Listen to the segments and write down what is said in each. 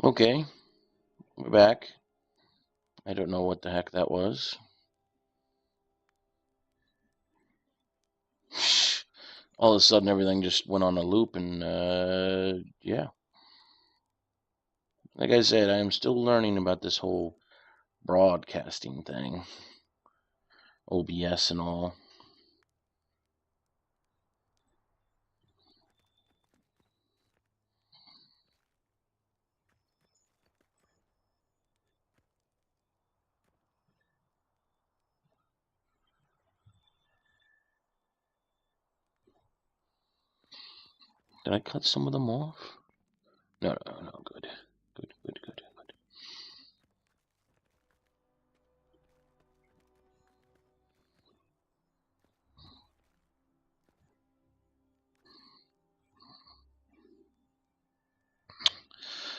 Okay, we're back. I don't know what the heck that was. All of a sudden, everything just went on a loop, and yeah. Like I said, I am still learning about this whole broadcasting thing, OBS and all. Did I cut some of them off? No, good. Good.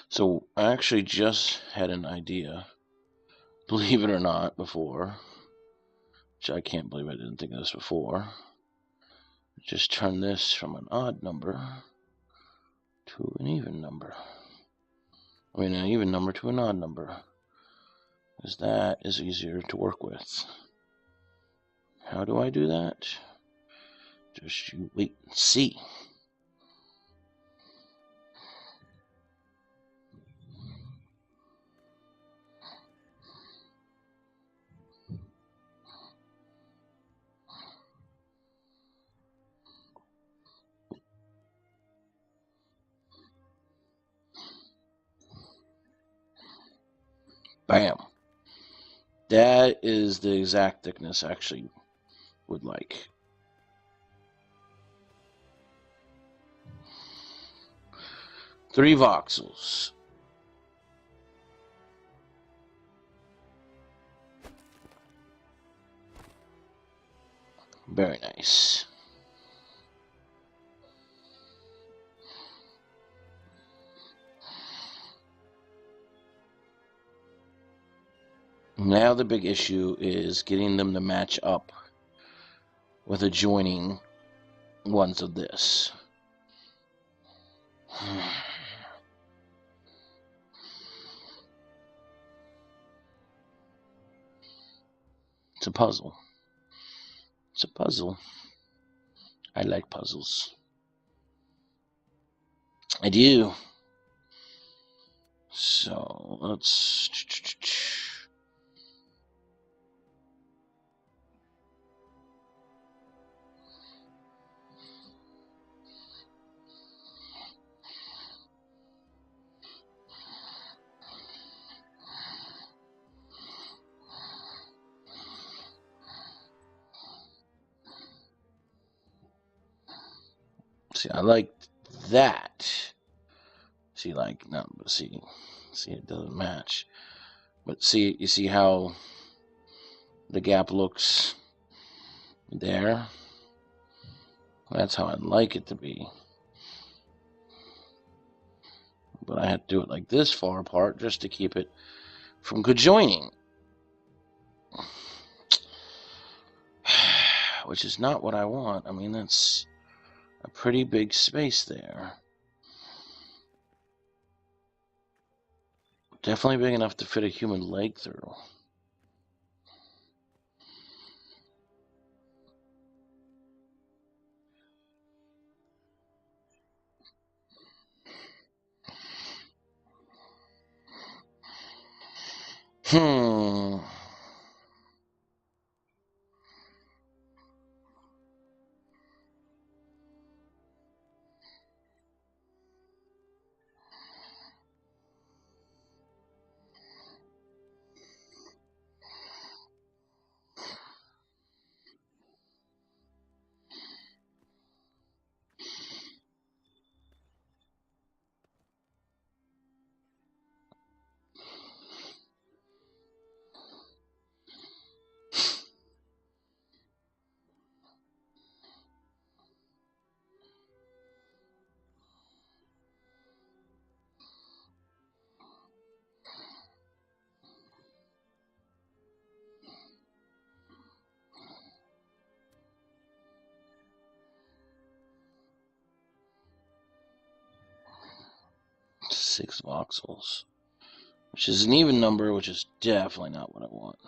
So, I actually just had an idea, believe it or not, before, which I can't believe I didn't think of this before. Just turn this from an odd number to an even number. I mean, an even number to an odd number, because that is easier to work with. How do I do that? Just you wait and see. Bam. That is the exact thickness I actually would like. Three voxels. Very nice. Now the big issue is getting them to match up with adjoining ones of this. It's a puzzle. It's a puzzle. I like puzzles. I do. So let's. See, I like that. See, like, no, but see, it doesn't match. But see, you see how the gap looks there? That's how I'd like it to be. But I had to do it like this far apart just to keep it from conjoining. Which is not what I want. I mean, that's a pretty big space there. Definitely big enough to fit a human leg through. Hmm. Six voxels. which is an even number, which is definitely not what I want.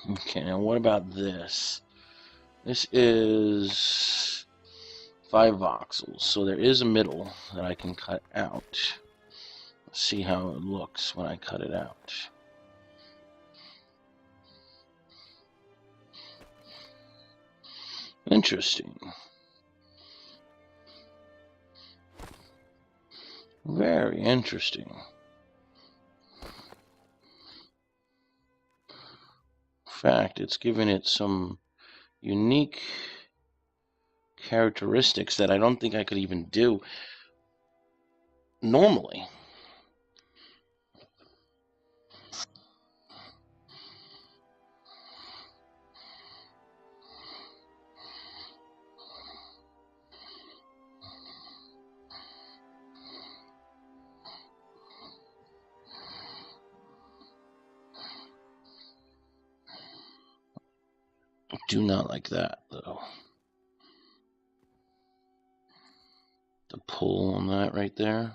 Okay, now what about this? This is 5 voxels, so there is a middle that I can cut out. Let's see how it looks when I cut it out. Interesting. Very interesting. In fact, it's given it some unique characteristics that I don't think I could even do normally. I do not like that, though. The pull on that right there.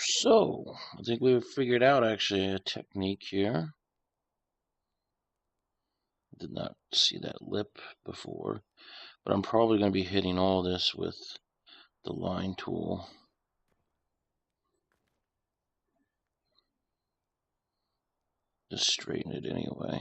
So, I think we've figured out actually a technique here. Did not see that lip before, but I'm probably going to be hitting all this with the line tool. Just straighten it anyway.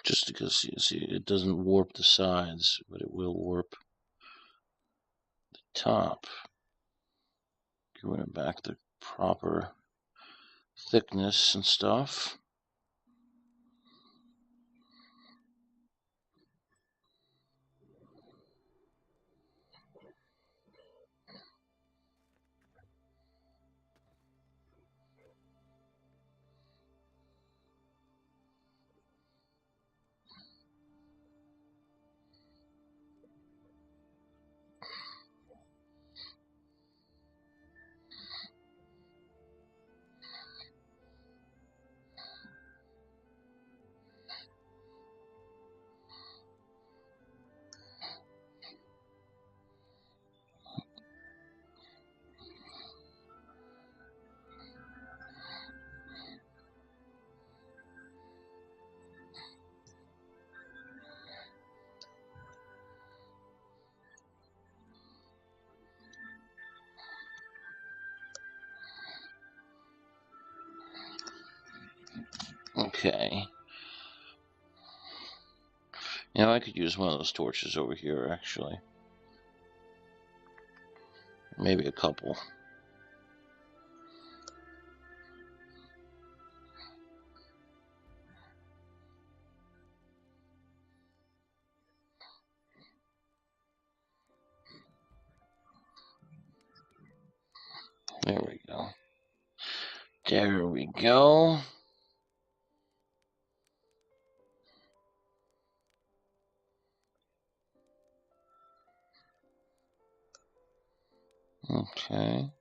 Just because, you see, it doesn't warp the sides, but it will warp the top. Giving it back the proper thickness and stuff. Okay. You know, I could use one of those torches over here, actually. Maybe a couple. There we go. There we go. Okay.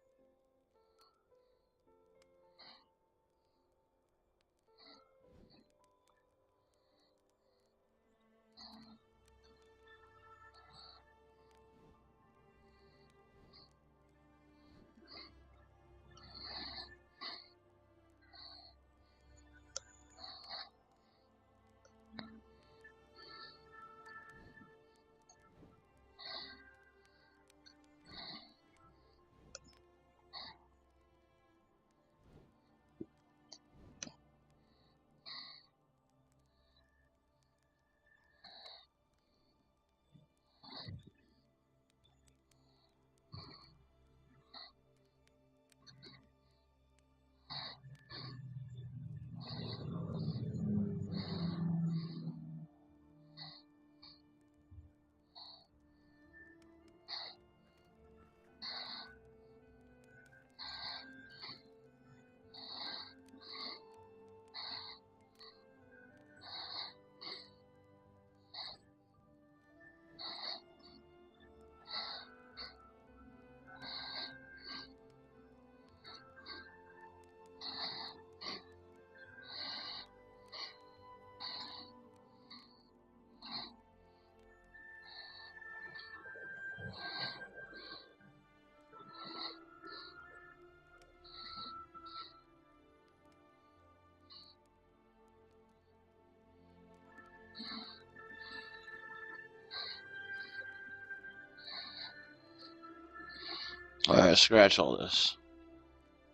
Alright, scratch all this.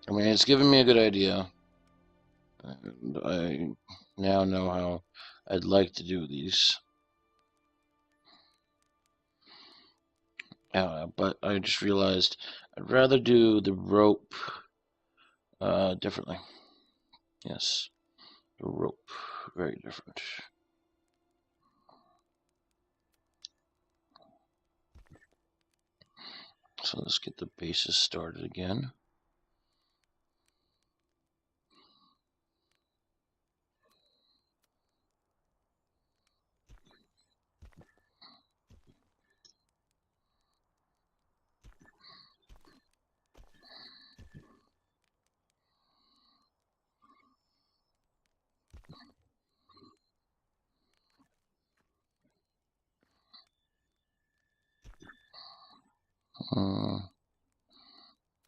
I mean, it's giving me a good idea. And I now know how I'd like to do these. But I just realized I'd rather do the rope differently. Yes, the rope, very different. So let's get the bases started again.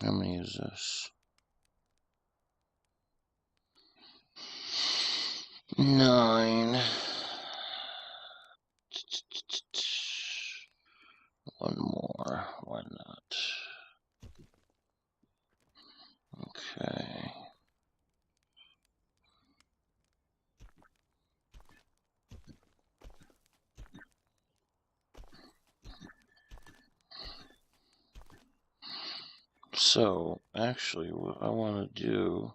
How many is this? 9. One more. Why not? Okay. So, actually, what I want to do,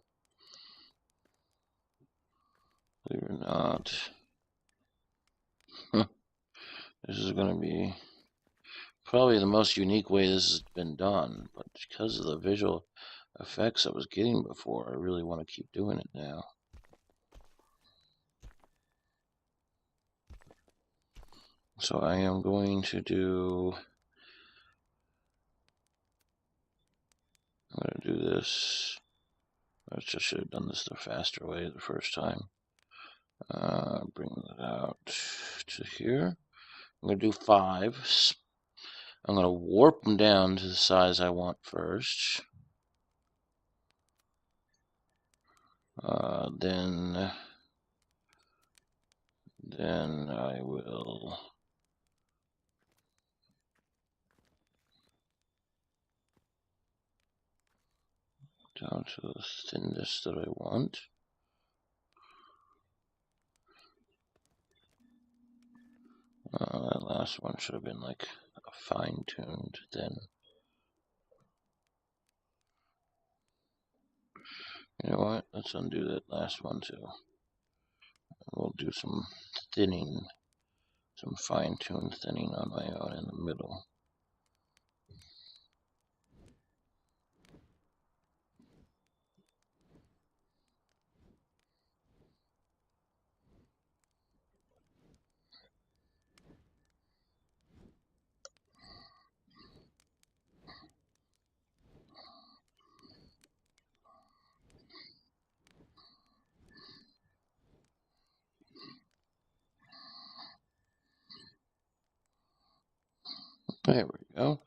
believe it or not, this is going to be probably the most unique way this has been done, but because of the visual effects I was getting before, I really want to keep doing it now. So I am going to do, I'm going to do this. I just should have done this the faster way the first time. Bring that out to here. I'm going to do 5. I'm going to warp them down to the size I want first. Then I will down to the thinness that I want. That last one should have been like a fine-tuned thin. You know what? Let's undo that last one too. We'll do some thinning, some fine-tuned thinning on my own in the middle. There we go.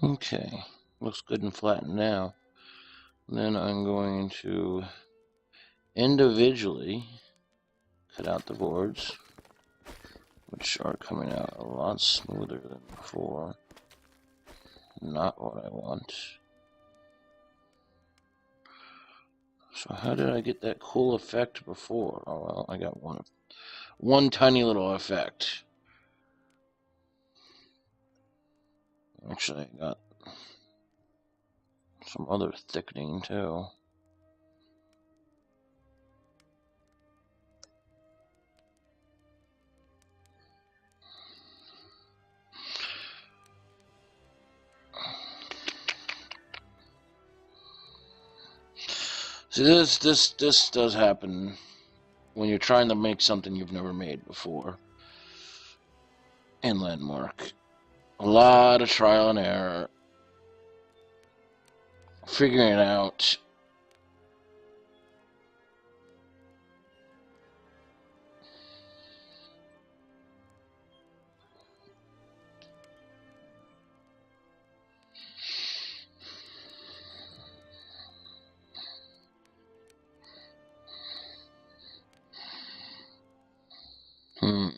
Okay, looks good and flattened now. Then I'm going to individually cut out the boards, which are coming out a lot smoother than before. Not what I want. So how did I get that cool effect before? Oh well, I got one tiny little effect. Actually, I got some other thickening too. See, this does happen when you're trying to make something you've never made before in Landmark. A lot of trial and error, figuring it out. Hmm.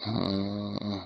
Hmm.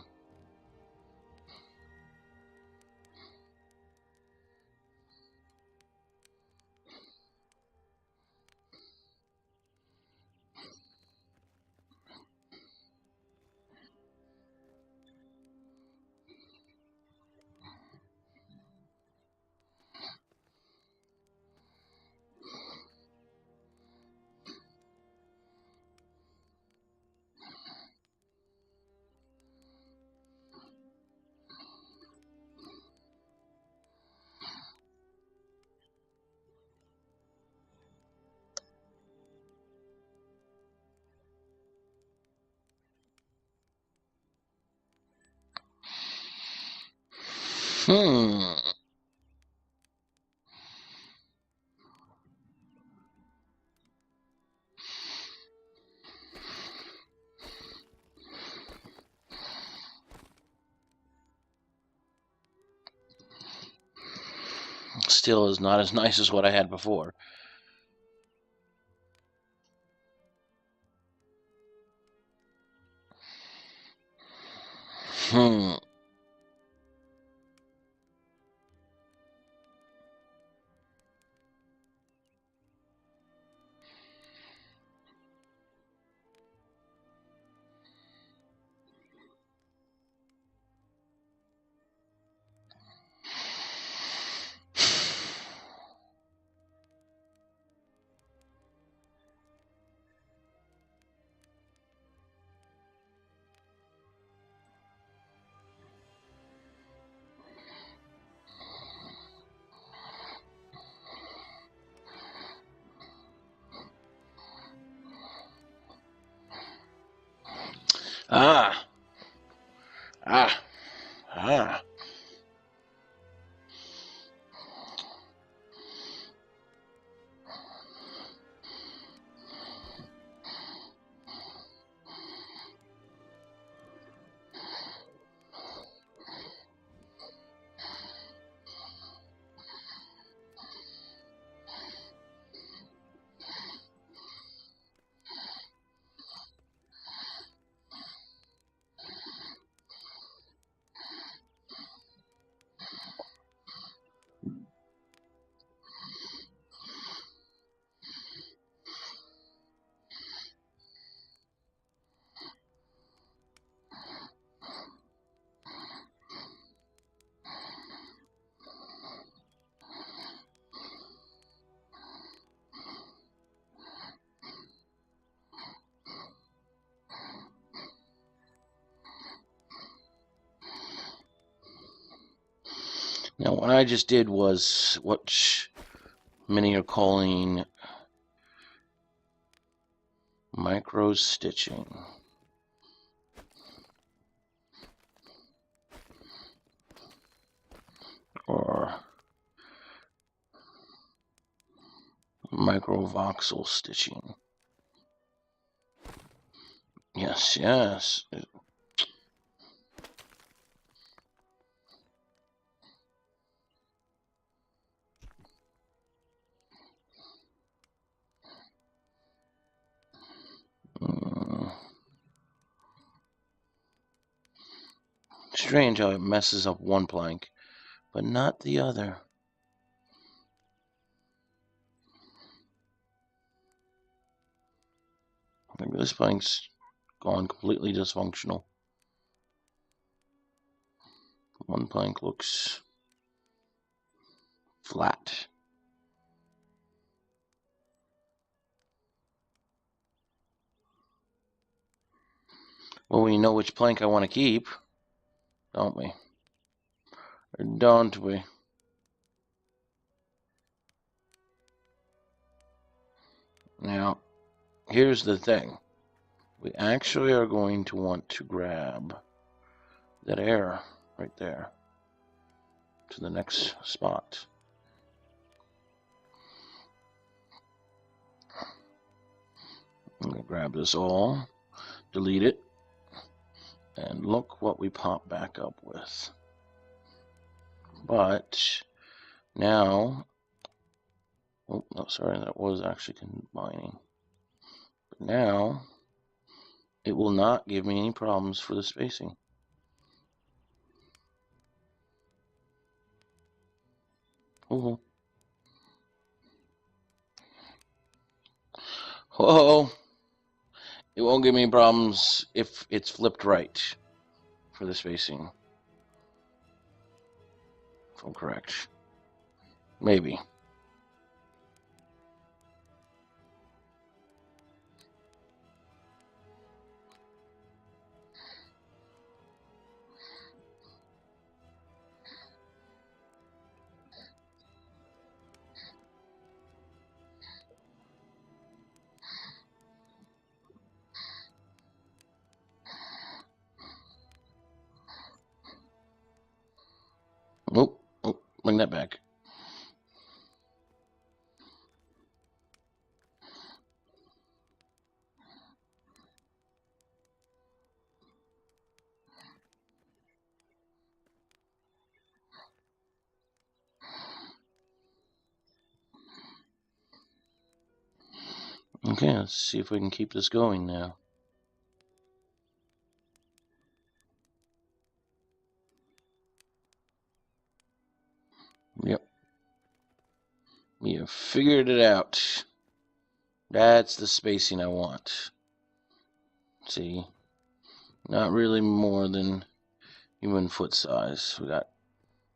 Hmm. Still is not as nice as what I had before. Hmm. Ah! Ah! Ah! Now, what I just did was what many are calling micro stitching. Or microvoxel stitching. Yes, yes. Strange how it messes up one plank, but not the other. Maybe this plank's gone completely dysfunctional. One plank looks flat. Well, we know which plank I want to keep, don't we? Or don't we? Now, here's the thing. We actually are going to want to grab that air right there to the next spot. I'm going to grab this all, delete it, and look what we pop back up with. But now, oh, no, sorry, that was actually combining. But now, it will not give me any problems for the spacing. Oh, whoa! It won't give me problems if it's flipped right for the spacing. If I'm correct. Maybe. Oh, bring that back. Okay, let's see if we can keep this going now. Yep. We have figured it out. That's the spacing I want. See? Not really more than human foot size. We got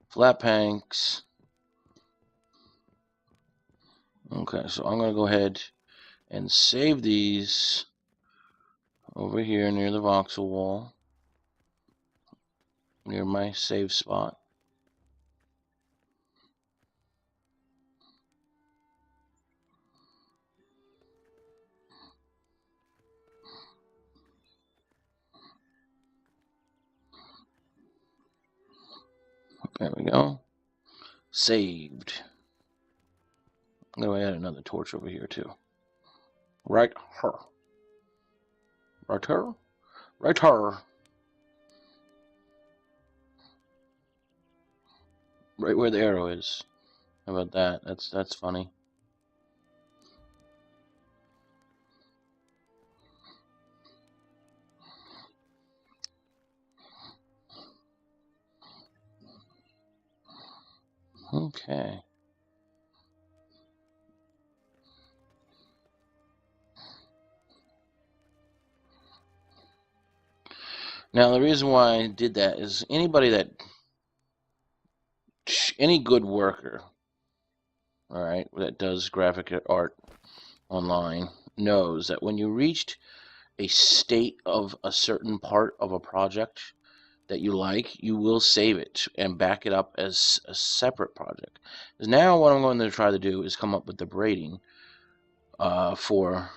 flat planks. Okay, so I'm going to go ahead and save these over here near the voxel wall, near my save spot. There we go. Saved. I'm going to add another torch over here too. Right her. Right her. Right her. Right where the arrow is. How about that? That's funny. Okay. Now the reason why I did that is any good worker, all right, that does graphic art online knows that when you reached a state of a certain part of a project that you like, you will save it and back it up as a separate project. Now what I'm going to try to do is come up with the braiding for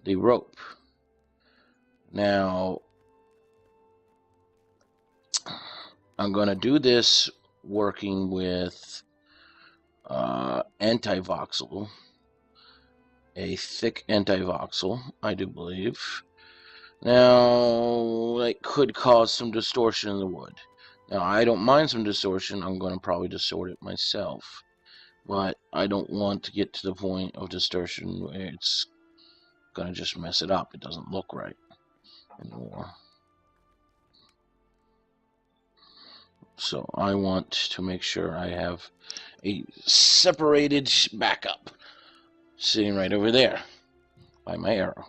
the rope. Now I'm going to do this working with anti-voxel, a thick anti-voxel, I do believe. Now, that could cause some distortion in the wood. Now, I don't mind some distortion. I'm going to probably distort it myself. But I don't want to get to the point of distortion where it's going to just mess it up. It doesn't look right anymore. So I want to make sure I have a separated backup sitting right over there by my arrow.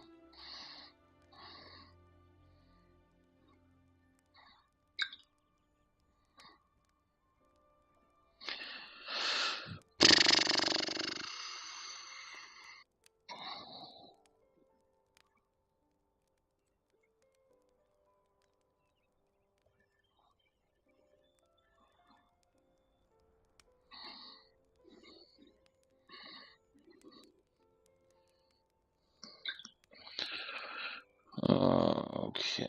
Okay.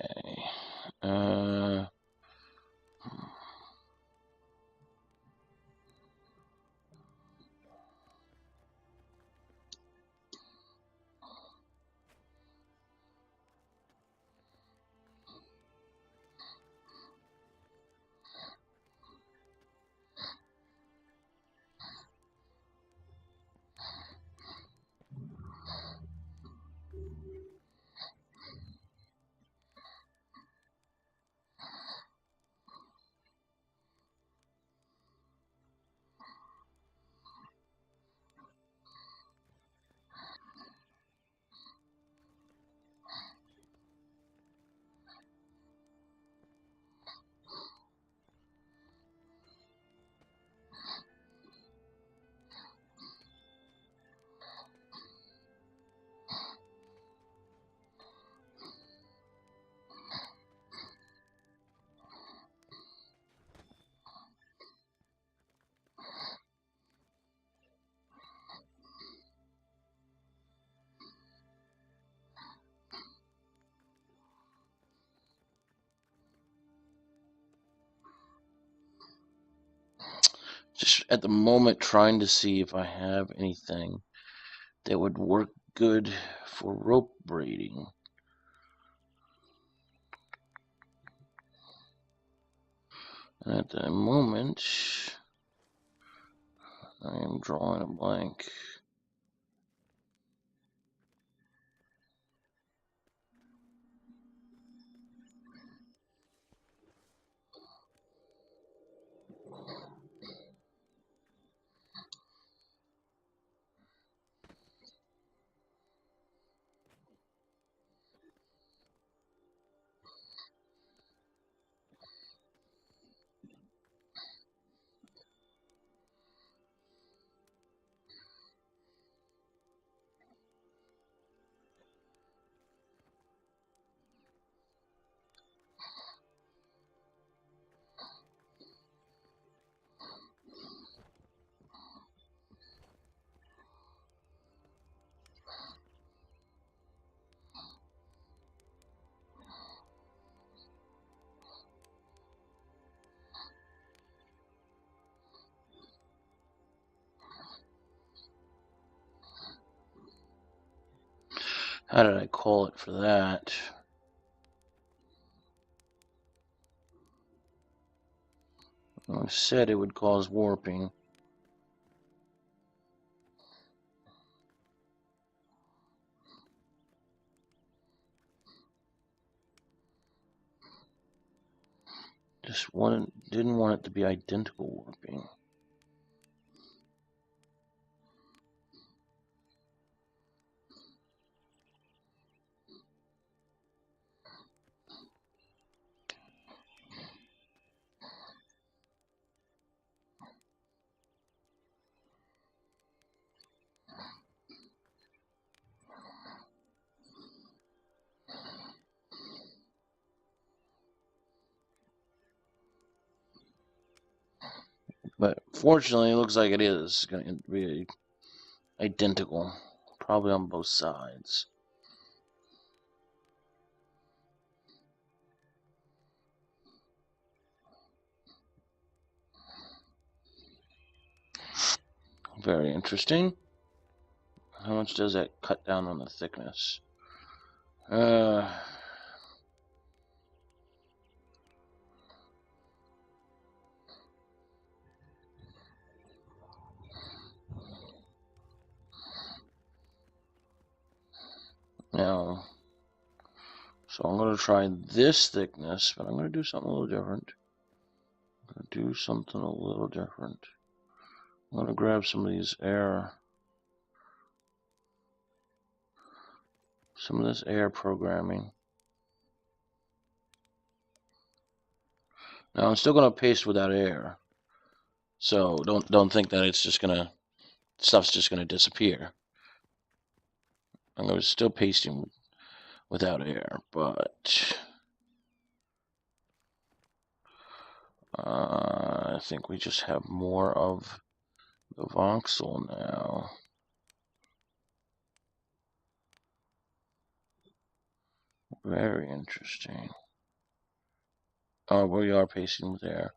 Just at the moment trying to see if I have anything that would work good for rope braiding. And at the moment, I am drawing a blank. How did I call it for that? I said it would cause warping. Didn't want it to be identical warping. But fortunately, it looks like it is going to be identical, probably on both sides. Very interesting. How much does that cut down on the thickness? Now, so I'm going to try this thickness, but I'm going to do something a little different. I'm going to grab some of these some of this air programming. Now I'm still going to paste without air, so don't think that it's just stuff's just gonna disappear. I'm going to still pasting without air, but I think we just have more of the voxel now. Very interesting. Oh, we are pasting with air.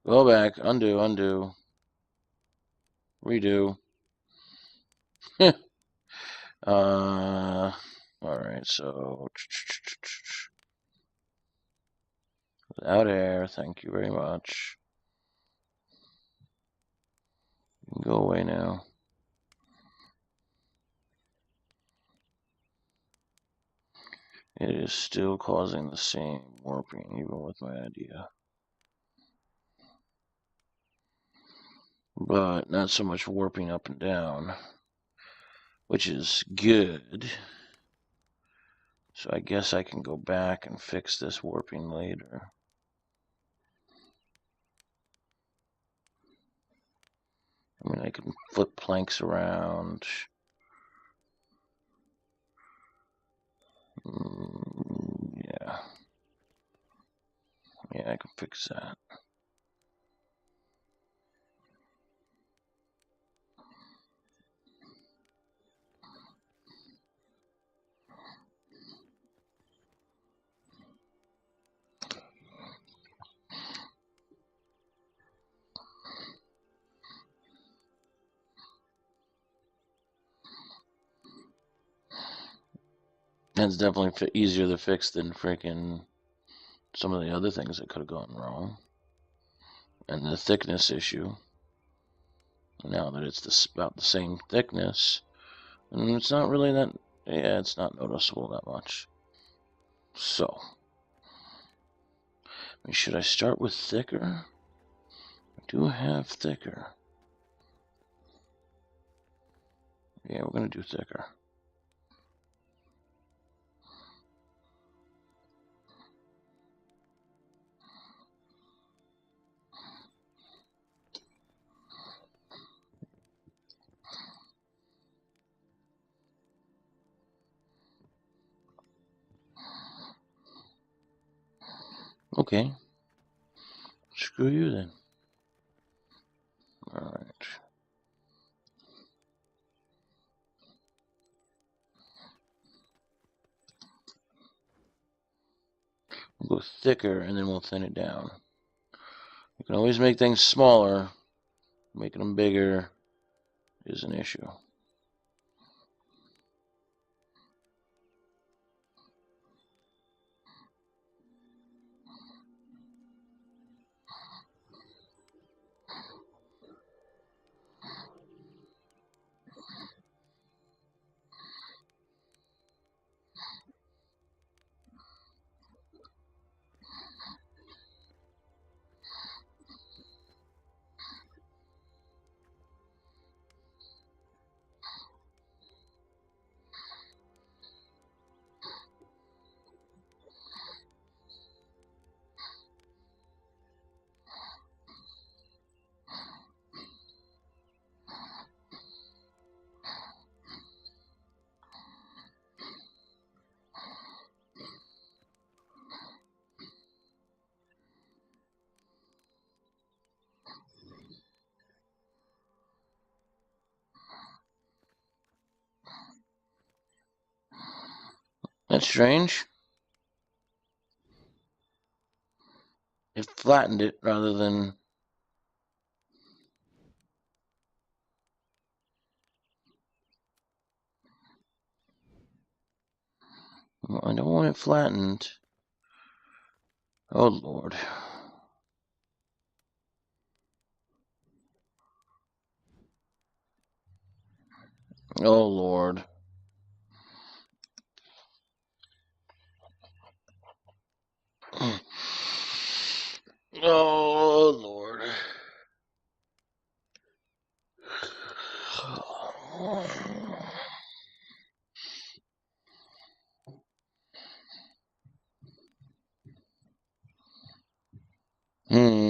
Go back, undo, redo. Alright, so without air, thank you very much. You can go away now. It is still causing the same warping, even with my idea. But not so much warping up and down, which is good. So I guess I can go back and fix this warping later. I mean, I can flip planks around. Yeah. Yeah, I can fix that. That's definitely easier to fix than freaking some of the other things that could have gone wrong. And the thickness issue. Now that it's about the same thickness, and it's not really that, yeah, it's not noticeable that much. So, I mean, should I start with thicker? I do have thicker. Yeah, we're going to do thicker. Okay. Screw you then. Alright. We'll go thicker and then we'll thin it down. You can always make things smaller. Making them bigger is an issue. That's strange. It flattened it rather than... Well, I don't want it flattened. Oh, Lord. Oh, Lord. Oh, Lord. Hmm.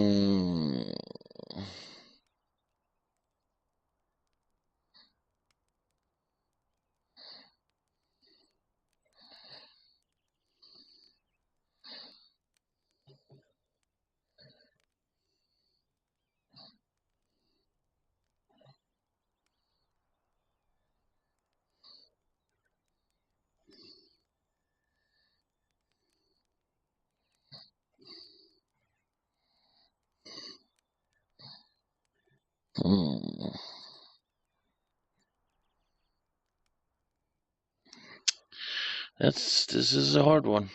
Hmm. This is a hard one.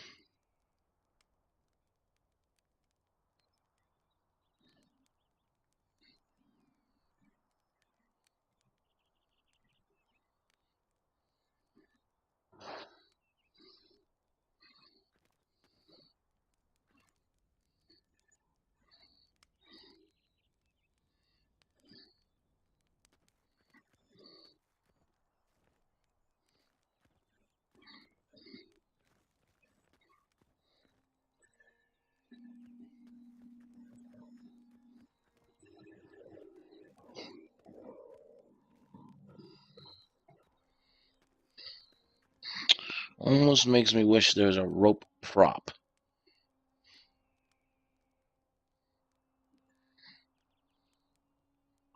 Almost makes me wish there was a rope prop.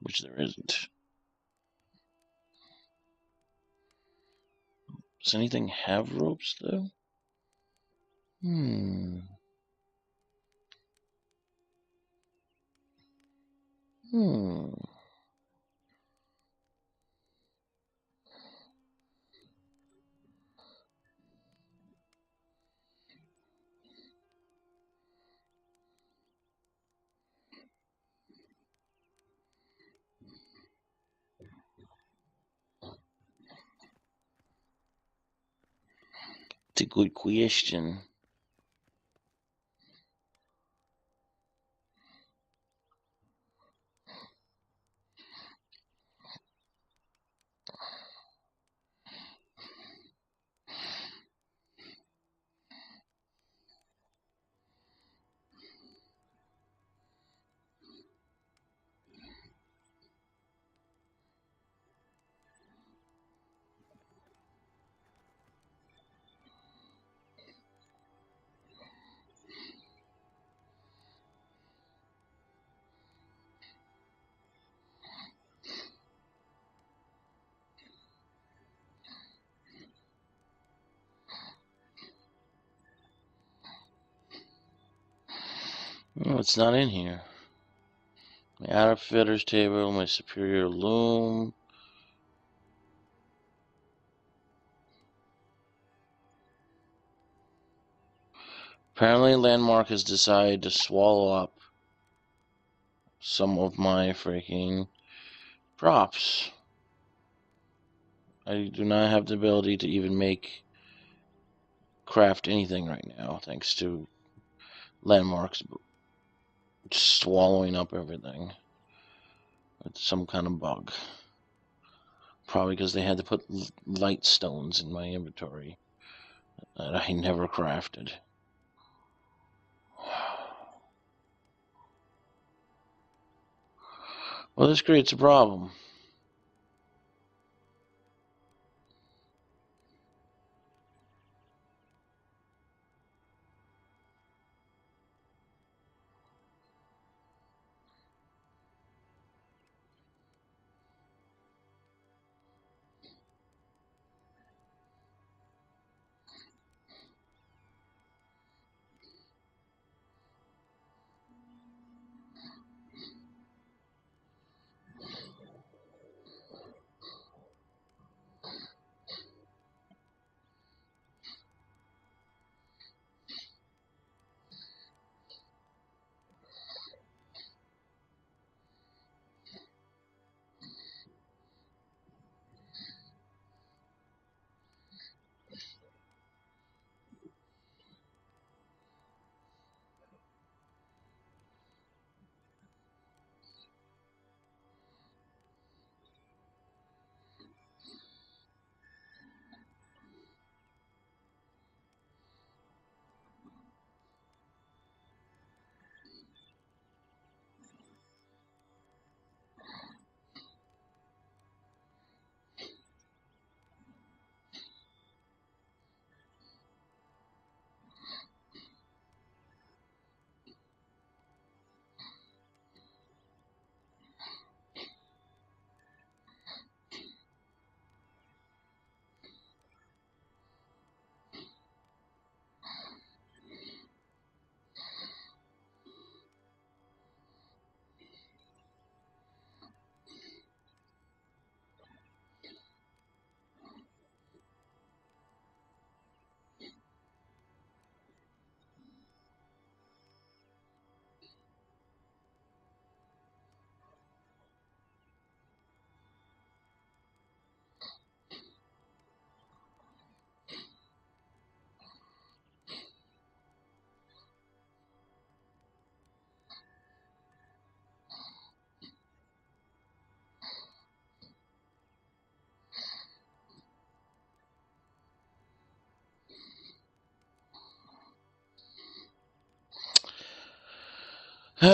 Which there isn't. Does anything have ropes, though? Hmm. Hmm. It's a good question. Oh, it's not in here. My outfitter's table, my superior loom. Apparently, Landmark has decided to swallow up some of my freaking props. I do not have the ability to even craft anything right now, thanks to Landmark's swallowing up everything. It's some kind of bug. Probably because they had to put light stones in my inventory that I never crafted. Well, this creates a problem. So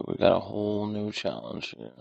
we got a whole new challenge here.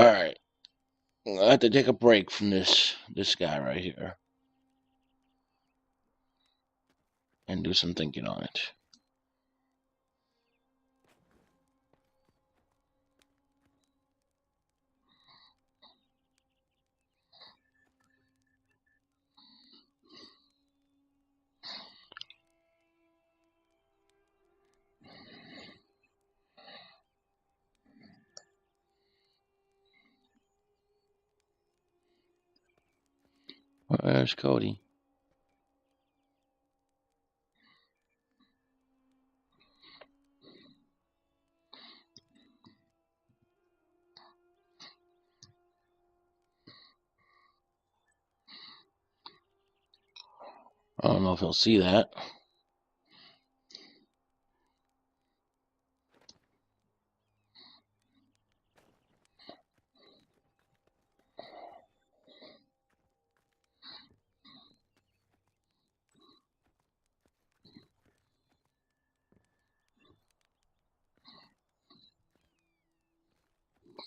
All right, I have to take a break from this guy right here and do some thinking on it. Where's Cody? I don't know if he'll see that.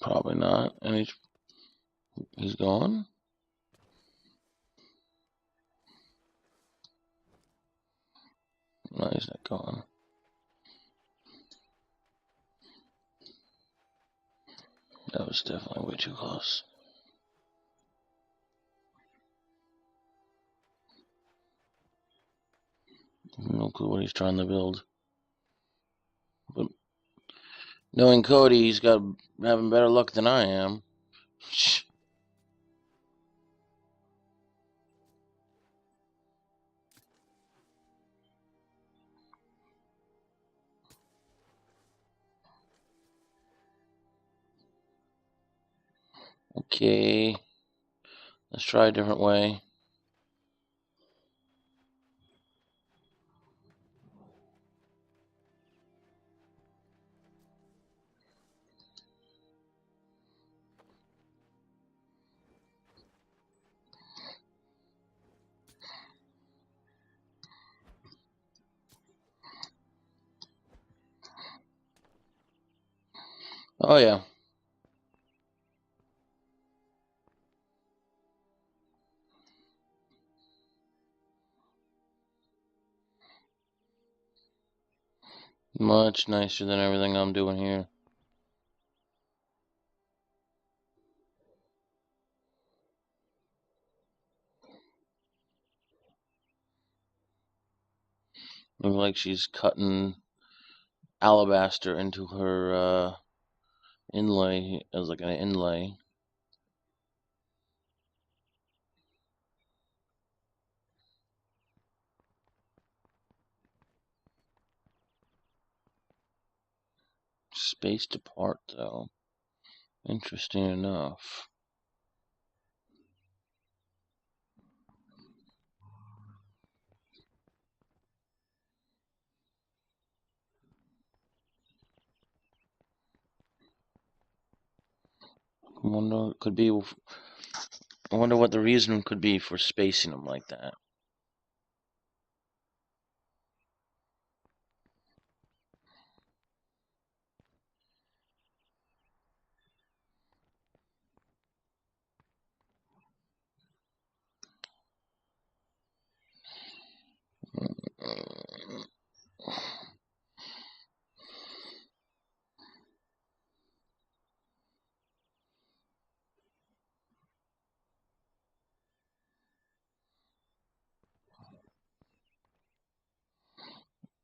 Probably not. And he's gone. No, he's not gone. That was definitely way too close. No clue what he's trying to build. But knowing Cody, he's got having better luck than I am. Okay, let's try a different way. Oh yeah. Much nicer than everything I'm doing here. Looks like she's cutting alabaster into her inlay as like an inlay. Spaced apart though. Interesting enough. I wonder what the reason could be for spacing them like that.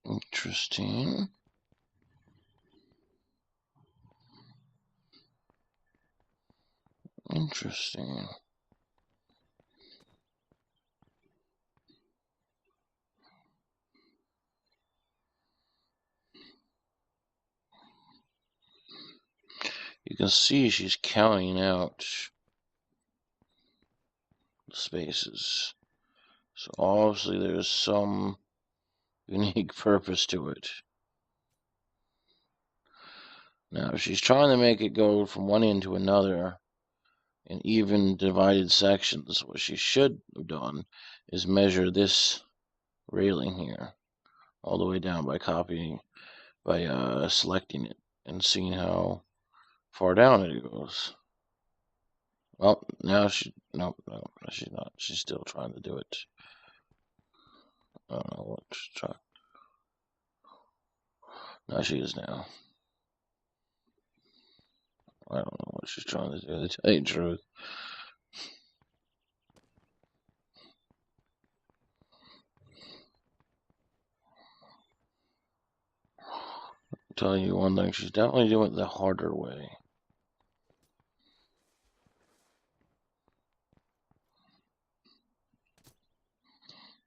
Interesting. Interesting. You can see she's counting out the spaces. So obviously there's some unique purpose to it. Now, if she's trying to make it go from one end to another in even divided sections, what she should have done is measure this railing here all the way down by selecting it and seeing how far down it goes. Well, now no, she's not. She's still trying to do it. I don't know what she's trying. No, she is now. I don't know what she's trying to do, to tell you the truth. I'm telling you one thing, she's definitely doing it the harder way.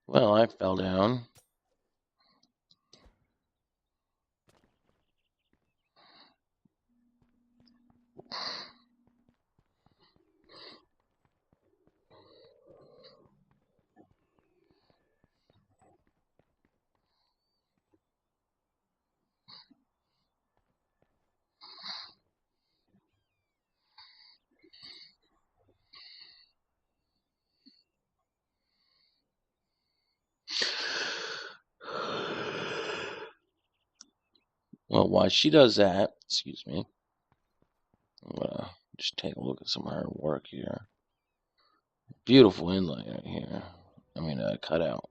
Well, I fell down. Well, while she does that, excuse me, I'm gonna just take a look at some of her work here. Beautiful inlay right here. I mean, cutout.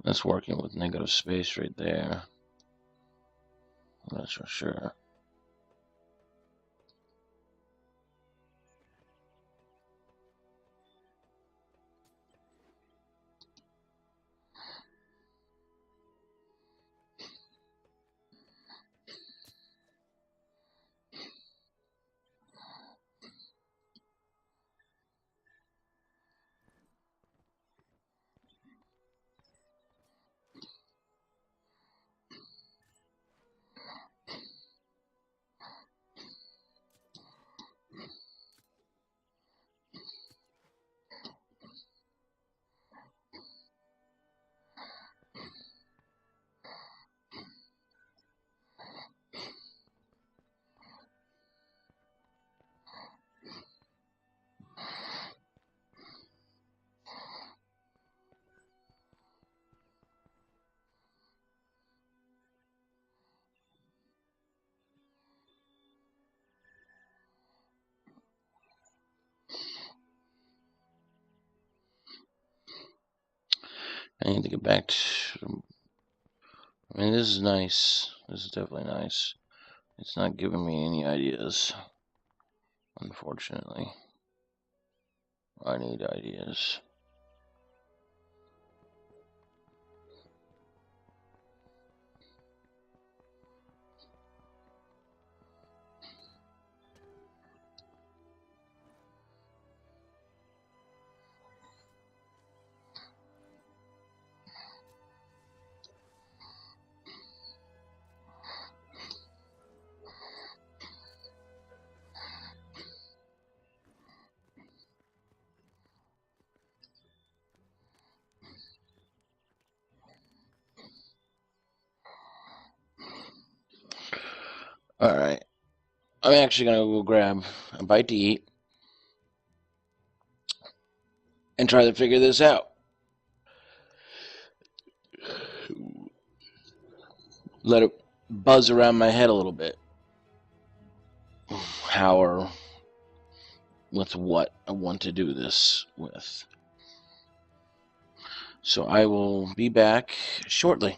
That's working with negative space right there. That's for sure. I need to get back to. I mean, this is nice. This is definitely nice. It's not giving me any ideas, unfortunately. I need ideas. Alright. I'm actually going to go grab a bite to eat and try to figure this out. Let it buzz around my head a little bit. How or with what I want to do this with. So I will be back shortly.